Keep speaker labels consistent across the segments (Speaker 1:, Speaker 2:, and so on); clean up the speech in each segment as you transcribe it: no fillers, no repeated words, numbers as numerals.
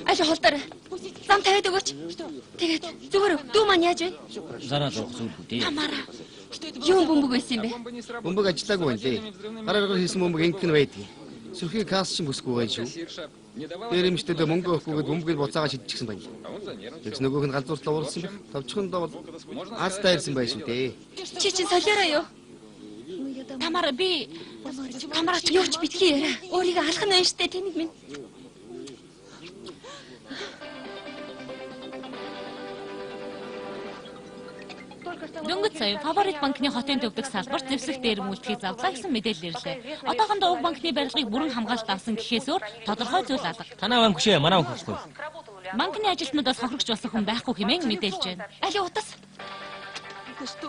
Speaker 1: Аль холдорой. Зам тавиад өгөөч. Тэгээд зүгээр дүү маань яаж вэ?
Speaker 2: Зараад уух зүйл үү?
Speaker 1: Тамаараа. Юу бөмбөг байсан юм бэ?
Speaker 3: Бөмбөг ажиллаагүй байна лээ. Гарааргаар хийсэн бөмбөг ингэх нь байдгийг. Сүрхий кас чинь бүсгүй байж шүү. Тэр юмштэд мөнгө өгөхгүйгээд бөмбөгийг буцаага шидчихсэн байна. Тэгс нөгөөх нь галзууртлаа уурсан байх. Товчхондоо бол аастай ирсэн байх шүү дээ.
Speaker 1: Чи чинь солиороо юу? Тамаараа би Тамаараач юу ч битгий яриа. Өөрийгөө алах нь байна штэ тэнийг минь.
Speaker 4: Дөнгөж сая фаворит банкны хотын төвдөх салбарт зэвсэг дээр мүүлдэхийг завлаа гэсэн мэдээлэл ирлээ. Одоохондоо уг банкны барилгыг бүрэн хамгаалалт авсан гэхээс өөр тодорхой зүйл алга.
Speaker 2: Танай банк шээ, манай банк гэхгүй.
Speaker 4: Банкны ажилтнуудаас хохирогч болсон хүн байхгүй хэмээн мэдээлж байна.
Speaker 1: Али утас.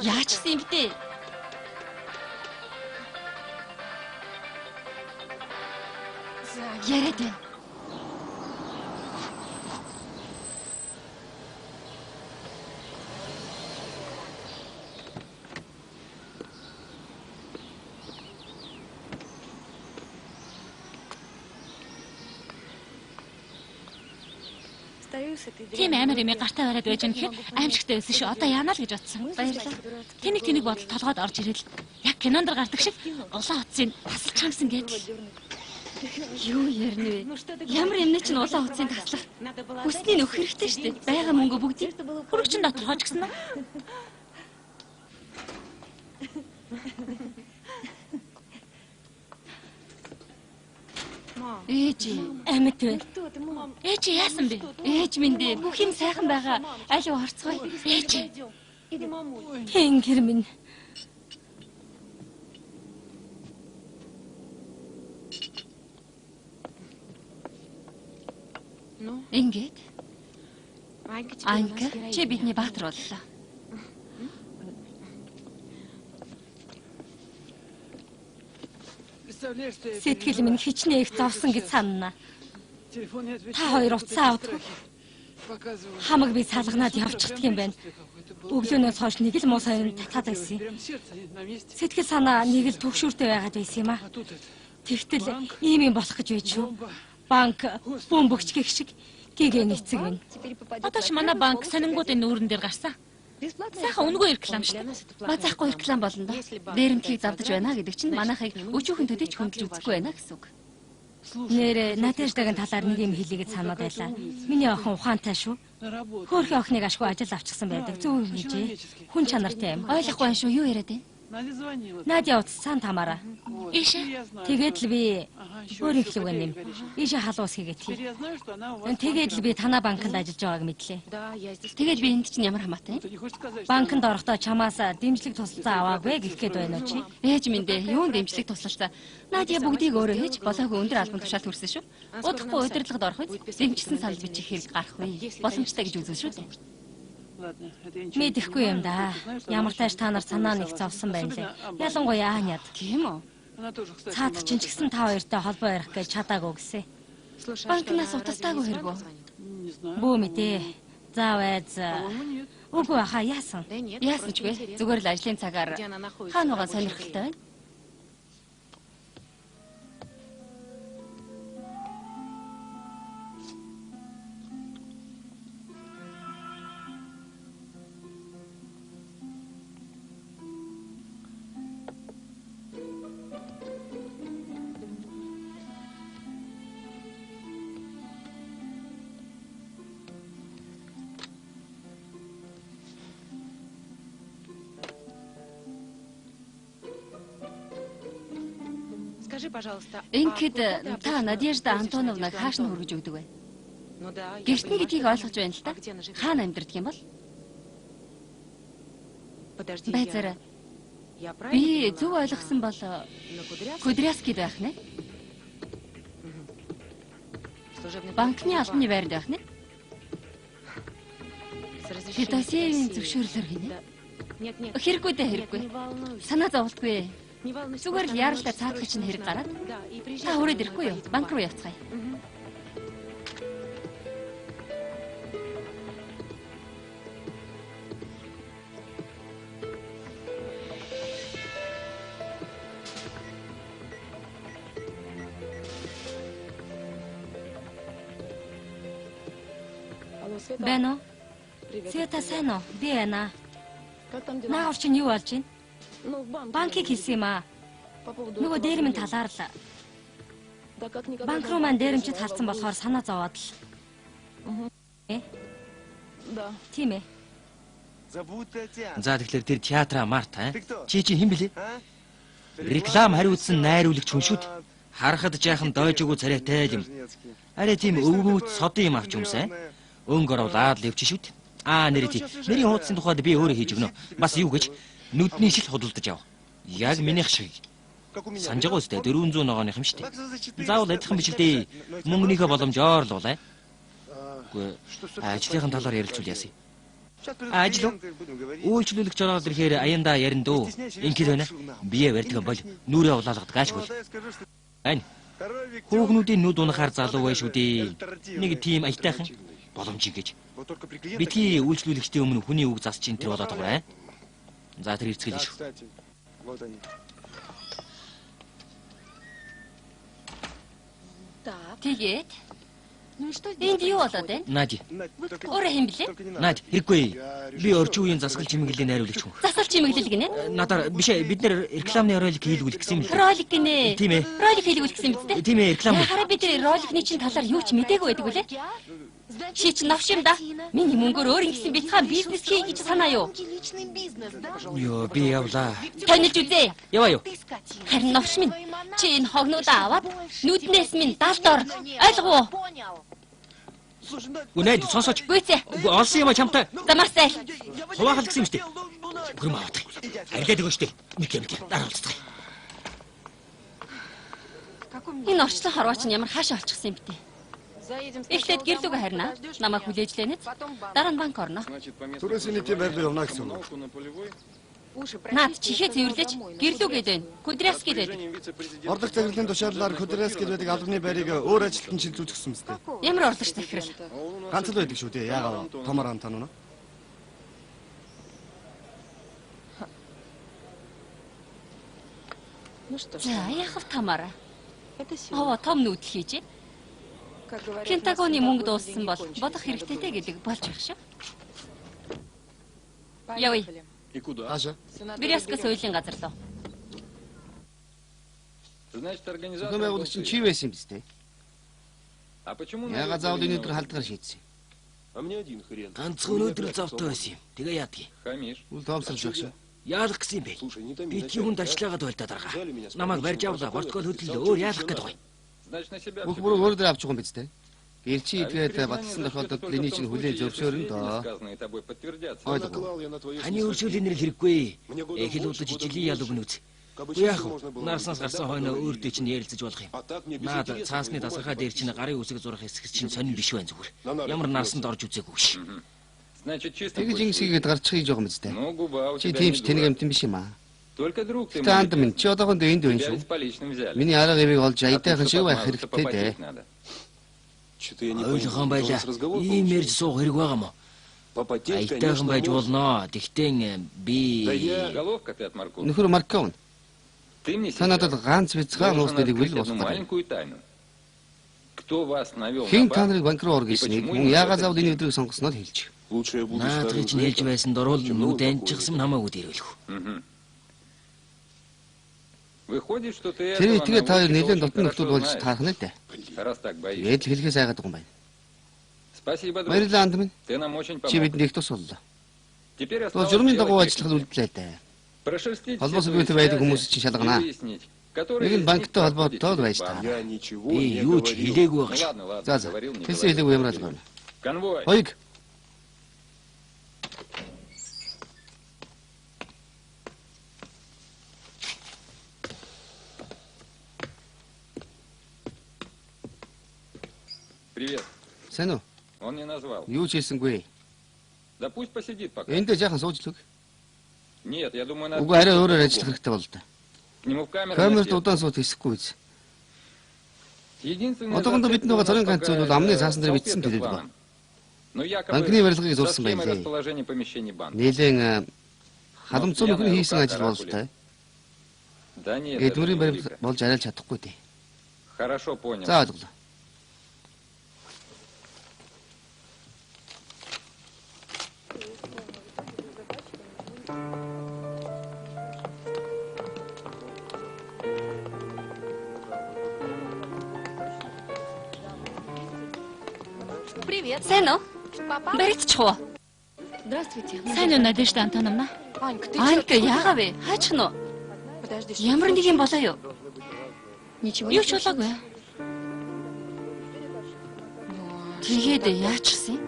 Speaker 1: Яачсан юм бэ? Яриад байна.
Speaker 4: Тийм амар юм гартаа бариад байж гэнэ гэхэд аимшигтай байсан шүү. Одоо яана л гэж бодсон.
Speaker 1: Баярлалаа.
Speaker 4: Тэнийг бодол толгойд орж ирэл. Яг кинонд гардаг шиг улаан утсыг тасалж хамсан гэдэл.
Speaker 1: Юу ярина вэ? Ямар юм чинь улаан утсыг таслах. Хүсний нөх хэрэгтэй шүү дээ. Бага мөнгө бүгдийг
Speaker 4: Хүрэгчин дотор хож гисэн нь.
Speaker 1: Ээж
Speaker 4: Амьд вэ? Ээж яасан бэ?
Speaker 1: ээж минь дээ. Бүх юм сайхан байгаа. Аль уу харцгаая.
Speaker 4: Ээж.
Speaker 1: Тэнгэр минь. Ингээд. Анка чи бидний баатар боллоо. Сэтгэл минь хичнээн их зовсон гэж санана. Та хоёр утсаа авдаг. Хамаг би салганаад явчихдаг юм байна. Өглөөнөөс хойш нэг л муу сайн татаад байсан юм. Сэтгэл санаа нэг л төгшүүртэй байгаад байсан юм а. Тэгтэл ийм юм болох гэж байж шүү. Банк бөмбөгч гэх шиг гэгэн эцэг минь.
Speaker 4: Одоо ч манай банк сонингуудын нүүрэн дээр гарсан. Сайхан үнгүй реклам шүү дээ.
Speaker 1: Базаахгүй реклам болно да. Дээрэмтгийг завдаж байна гэдэг чинь манайхыг өчүүхэн төдийч хөндлөж үзэхгүй байна гэсэн үг.
Speaker 5: Нэр Надеждагийн талаар нэг юм хэлийгэд санаад байлаа. Миний охин ухаантай шүү. Хөөрхөн охиныг ашгүй ажил авчихсан байдаг. Зөв юм хийжээ. Хүн чанартай юм.
Speaker 1: Ойлгохгүй байна шүү. Юу яриад байна?
Speaker 5: Надя утсан тамаараа.
Speaker 4: Ишээ.
Speaker 5: Тэгээд л би өөрийн хэлэг юм. Ишээ халуус хийгээд. Тэгээд л би танаа банкнд ажиллаж байгааг мэдлээ.
Speaker 1: Тэгээд би энд чинь ямар хамаатай?
Speaker 5: Банкнд орохдоо чамаас дэмжлэг тусалцаа аваагүй гэх гээд байна уу чи?
Speaker 1: Ээж минь дээ. Юунд дэмжлэг туслалцаа? Надя бүгдийг өөрөө хийж болоогүй өндөр албан тушаалд хүрсэн шүү. Удахгүй удирдлагад орох үед дэмжсэн санал бичих хэрэг гарах вэ? Боломжтой гэж үзэн шүү дээ.
Speaker 5: Мэдэхгүй юм да. Ямар тааш та нар санаа нэг зовсон байна лээ. Ялангуяа Аняд.
Speaker 1: Тийм үү?
Speaker 5: Цаадах чинь ч гэсэн та хоёртой холбоо ярих гэж чадаагүй гэсэн.
Speaker 1: Банкнаас утастаагүй хэрэг үү?
Speaker 5: Бөө мэдээ. Заав айз. Үгүй хаа яасан?
Speaker 1: Яасан ч вэ? Зүгээр л ажлын цагаар хаануугаа сонирхолтой байна. Ингээд та Надежда Антоновнаг хааш нь хүргэж өгдөг вэ? Гэрт нь гэдгийг ойлгож байна л та. Хаана амьдардаг юм бол? Байцаараа. Би зөв ойлгосон бол Кудряскид байх нэ? Банкны албаны байранд байх нэ? Федосеевийн зөвшөөрлөөр гинэ. Хэрэггүй дээ, хэрэггүй. Санаа зовлтгүй. Зүгээр л яаралтай цаадах чинь хэрэг гараад та хүрээд ирэхгүй юу? Банк руу явцгаая.
Speaker 5: Байна уу? Света сайн уу? Би байна. Наагур чинь юу болж байна? Банкийг хийсэн юм аа. Нөгөө дээр минь талаар л. Банк руу маань дээрэмчд халдсан болохоор санаа зовоод л. Тийм ээ.
Speaker 2: За тэгэхээр тэр театраа Март чи хэн блэ? Реклам хариуцсан найруулагч хүн шүү дээ. Харахад жаахан дойжгүй царайтай юм. Арай тийм өвгөөт содын юм авч юмсаа. Өнгө оруулаад л явчих шүү дээ. Нэр тий. Нэрийн хуудасны тухайд би өөрөө хийж өгнө. Бас юу гэж нүдний шил худалдаж ав. Яг минийх шиг. Санаж байгаа үстэй 400 ногооных юм шүү дээ. Заавал адилхан биш л дээ. Мөнгөнийхөө боломжоор л уулаа. Үгүй ажлынхан талаар ярилцуул яасыг. Ажил уу? Үйлчлүүлэгч ороод ирэхээр аяндаа ярина дөө. Инкил байна. Бие барьдаг бол нүрээ улаалгадаг ааш бол. Ань. Хүүхнүүдийн нүд унахаар залуу байж шүү дээ. Нэг тийм аятайхан боломжийг гэж. Битгий үйлчлүүлэгчдийн өмнө хүний үг засч ин тэр болоод байгаа. За тэр ирцгэлээ шүү.
Speaker 5: Тэгээд энд юу болоод байна?
Speaker 2: Наади.
Speaker 5: Өөрөө хэн блэ?
Speaker 2: Наад хэрэггүй. Би орчин үеийн засаглал чимэглэлийн найруулагч хүн.
Speaker 5: Засал чимэглэл гинэ?
Speaker 2: Надаар биш ээ бид нэр рекламны ролик хийлгүүл гэсэн юм л.
Speaker 5: Ролик гинэ.
Speaker 2: Тийм ээ.
Speaker 5: Ролик хийлгүүл гэсэн юм биз дээ?
Speaker 2: Тийм ээ реклам.
Speaker 5: Хараа бид роликны чинь талаар юу ч мэдээгүй байдаг үлээ. Чи ч навш юм да. Миний мөнгөөр өөр ингэсэн битгаан бизнес хий гэж санаа юу?
Speaker 2: Йоо би явлаа.
Speaker 5: Танилж үзээ.
Speaker 2: Яваа юу?
Speaker 5: Харин навш минь чи энэ хогнуудаа аваад нүднээс минь далдор ойлгов уу?
Speaker 2: Үнэд сонсооч.
Speaker 5: Гүйцээ.
Speaker 2: Олсон юм а чамтай.
Speaker 5: Замарсай.
Speaker 2: Хуваахал гэсэн юм шүү дээ. Гүрм аваад. Арилаад өгөө шүү дээ. Нэг юм дараа уулздаг.
Speaker 5: Энэ орчлон хорвооч нь ямар хаашаа олчихсан юм бэ? Эхлээд гэрлүүгээ харина. Намайг хүлээж лэнэ. Дараа нь банк орно.
Speaker 6: Түрээсийн нийтийн байрлал явна гэсэн үг.
Speaker 5: Наад чихээ цэвэрлэж гэрлүүгээд байна. Кудряскид байдаг.
Speaker 6: Орлог захирлын тушаалаар Кудряскид байдаг албаны байрыг өөр ажилтнанд шилжүүлчихсэн мэт.
Speaker 5: Ямар орлогч захирал?
Speaker 6: Ганц л байдаг шүү дээ. Яагаад томор ам тануна?
Speaker 5: За яхав тамаараа. Аваа том нүүдэл хийж. Пентагоны мөнгө дууссан бол бодох хэрэгтэйтэй гэдэг болж байх шүү. Явъя.
Speaker 6: Аашаа.
Speaker 5: Биряска соёлын газар лөө.
Speaker 3: Зөвхөн байгуулагч чинь чи байсан юм биз дээ. Яагаад заавал энэ өдөр халдгаар шийдсэн?
Speaker 2: Ганцхан өнөөдөр завтай байсан юм. Тэгээ яадгийг.
Speaker 3: Үл тоомсолж байх шүү.
Speaker 2: Яалах гэсэн юм бэ? Би тийм хүнд арчлагаад байлдаа дарга. Намайг барьж авлаа. Португал хөдлөлөө өөр яалах гэдэг гоё.
Speaker 3: Бүх бүрийг өөр дээр авч байгаа юм биз дээ. Гэрчи идгээд батсан тохиолдолд линий чинь хүлээн зөвшөөрнө доо.
Speaker 2: Ханы өршөөлийн нэр хэрэггүй. Эхэл удаж жилийн ял өгнө үз. Яг нарсанаас гарсан хойно өөртөө чинь ярилцаж болох юм. Наад цаасны дасгахаа дээр чинь гарын үсэг зурах хэсэг чинь сонин биш байх зүгээр. Ямар нарсанд орж үзээгүй ш.
Speaker 3: Тэгж ингэсгээд гарч хийж байгаа юм биз дээ. Чи тийм ч тэнэг амтэн биш юм аа. Таанд минь чи одоохондоо энд байна шүү. Миний арга ивийг олж аятайхан шиг байх хэрэгтэй дээ.
Speaker 2: Ойлгохон байлаа. Ийм ярьж суух хэрэг байгаа мó. Аятайхан байж болно. Тэгтээ би
Speaker 3: Нөхөр Марков. Та надад ганц бяцхан нуусныг үл болох байна. Хин та нарыг банк руу ор гэснийг мөн яагаад заавал энэ өдрийг сонгосноо хэлж.
Speaker 2: Наадгий чинь хэлж байсан дөрвөл нүд анчихсан намаагүй дэрвэлэх.
Speaker 3: Тэр итгээ та нэлээд дотн нөхдөд болж таарах нэ дээ. Тэгээд л хэлхээс айгаад байгаа юм байна. Баярлалаа анд минь. Чи бидэнд их тус боллоо. То журмын дагуу ажиллах үлдлээ дээ. Холбоос үүдтэй байдаг хүмүүс чинь шалганаа. Нэг нь банктай холбоотой байж таа.
Speaker 2: Би юу ч хэлээгүй байгаа.
Speaker 3: За. Тэсээ хэлээгүй ямар алгаа юм. Хоёг.
Speaker 7: Привет.
Speaker 3: Сайн уу?
Speaker 7: Он не назвал.
Speaker 3: Юу ч хэлсэнгүй.
Speaker 7: Да пусть посидит пока.
Speaker 3: Энд жаахан сууж л үг.
Speaker 7: Нет, я думаю, надо...
Speaker 3: Уг арай өөрөөр ажиллах хэрэгтэй бол та.
Speaker 7: К нему в камеру.
Speaker 3: Камерт удаан суут хийсэхгүй биз.
Speaker 7: Единственное...
Speaker 3: Одоохондоо бид нөгөө цорын ганц зүйл бол амны цаасан дээр бичсэн хэлээд байна.
Speaker 7: Но якобы...
Speaker 3: Банкны барилгыг зурсан
Speaker 7: со схемой
Speaker 3: байлээ.
Speaker 7: расположения помещений банка.
Speaker 3: Нэлээд халамцсан нөхөр хийсэн ажил бололтой.
Speaker 7: Да нет,
Speaker 3: Эдмүрийн
Speaker 7: это не
Speaker 3: барилга
Speaker 7: улика.
Speaker 3: болж арай л чадахгүй дээ.
Speaker 7: Хорошо понял.
Speaker 3: За ойлголоо.
Speaker 1: Сайн уу? Баригдчихв.
Speaker 4: Сайн уу Надежда Антоновна?
Speaker 1: Анька яагаа вэ? Хайчих нь уу? Ямар нэг юм болоо юу?
Speaker 4: Юу ч болоогүй.
Speaker 1: Тэгээд яачихсан юм?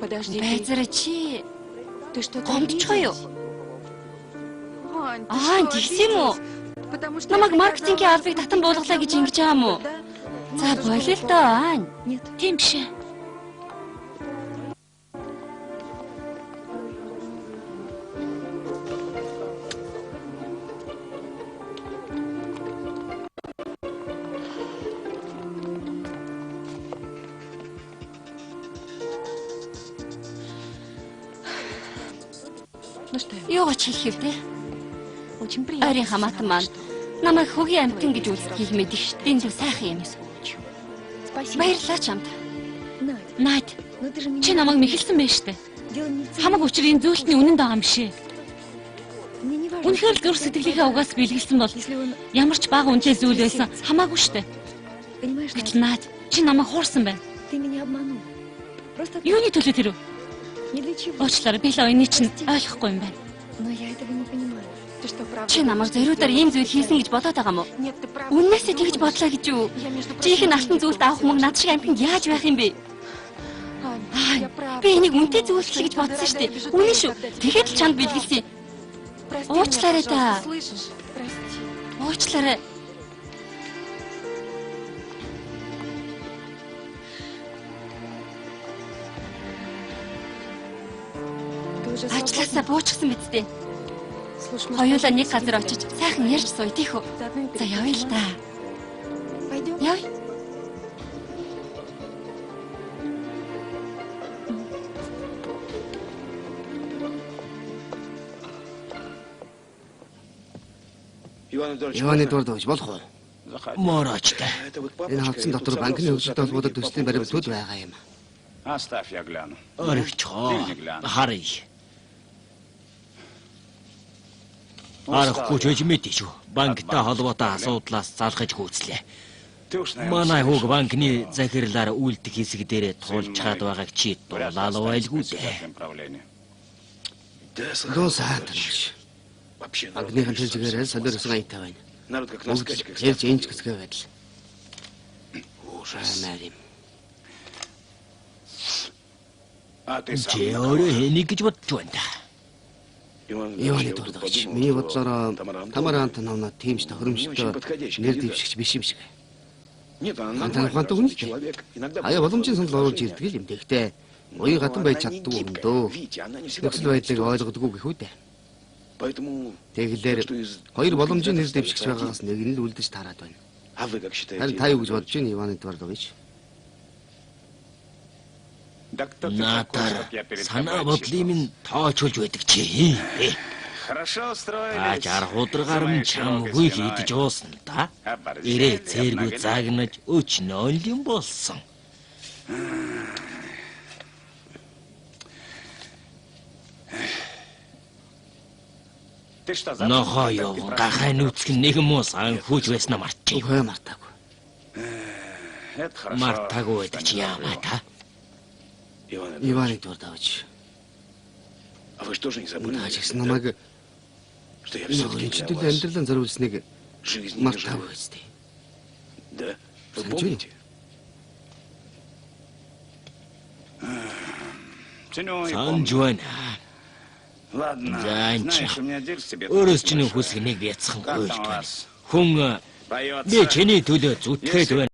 Speaker 1: Байзараа чи гомдчихоо юу? Тэгсэн юм уу? Намайг маркетингийн албыг татан буулгалаа гэж ингэж байгаа юм уу? За болё л доо Ань.
Speaker 4: Тийм биш ээ.
Speaker 1: Юу ч хийх вэ? Арийн хамаатан маань намайг хөгийн амтан гэж үздэгийг мэдэх штийн зөв сайхан юм. Баярлалаа чамд.
Speaker 4: Наад. Чи намайг мэхэлсэн байж штэ. Хамаг учрын зүйлтний үнэн байгаа юм шээ. Үнэхээр л зүрх сэтгэлийнхээ угаас бэлгэлсэн бол ямар ч бага үнэтэй зүйл байсан хамаагүй штэ. Гэтэл наад чи намайг хуурсан байна. Юуны төлөө тэр үү? Уучлаарай би л оюуны чинь ойлгохгүй юм байна.
Speaker 1: Чи намайг зориудаар ийм зүйл хийсэн гэж бодоод байгаа юм уу? Үннээсээ тэгж бодлоо гэж юу? Жихэн алтан зүйлд авах мөнгө над шиг амтан яаж байх юм бэ? Би энийг үнэтэй зүйл л гэж бодсон шүү дээ. Үнэн шүү. Тэгэхэд л чанд бэлгэлсэн. Уучлаарай та. Уучлаарай. Ажлаасаа буучсан биз дээ. Хоёулаа нэг газар очиж сайхан ярьж сууя тийх үү? За явъя л да. Явъя.
Speaker 3: Иваны дуурд өгч болох уу?
Speaker 2: Мороочтой.
Speaker 3: Энэ халдсан дотор банкны хөгжилтэй холбоотой төслийн баримт төд байгаа юм.
Speaker 2: Оригчхоо. Харъя. Арахгүй ч үгүй мэдээ шүү. Банктай холбоотой асуудлаас залхаж хөөцлээ. Манай хүүг банкны захирлаар үйлдэх хэсэг дээрээ туулж чад байгааг чи дуулаад байлгүй дээ.
Speaker 3: Досаатч. Банкныхан төлжгээрээ солиорсон аятай байна. Ярьж энч гэсгээ байдал. Ушаамарим.
Speaker 2: Чи өөрөө хэнийг гэж бодож байна да?
Speaker 3: Иваны дуурд өгч. Миний бодлоор Тамара Антоновна тийм ч тохиромжтой нэр дэвшигч биш юм шиг. Антон ухаантай хүн ч. Аяа боломжийн санал оруулж ирдэг юм тэгтээ. Уян гадан байж чаддгүй юм дөө. Нөхцөл байдлыг ойлгодгүй гэх үү дээ. Тэгэлэр хоёр боломжийн нэр дэвшигч байгаагаас нэг нь л үлдэж тараад байна. Харин та юу гэж бодож байна Иваны дуурд өгч?
Speaker 2: Наатар санаа бодлын минь тоочулж байдаг чи. Ажар худргаар нь чамгүй хийдэж уусан да. Ирээ цэргүү загнаж өчнөө юм болсон. Нохоо ёо гахай нүцгэн нэгэн мус анхууж байснаа мартчих.
Speaker 3: Хөө мартаагүй.
Speaker 2: Мартаагүй байдаг чи яамаа та?
Speaker 3: Иваны дуурд өгч. Ажигс намайг Нөхөрлөлтөд амьдралаа зориулсныг мартаагүй үстэй.
Speaker 2: Санж байна. Заанч. Өөрөөс чинь хүсэх нэг бяцхан ойлт байна. Хүн би чиний төлөө зүтгээд байна.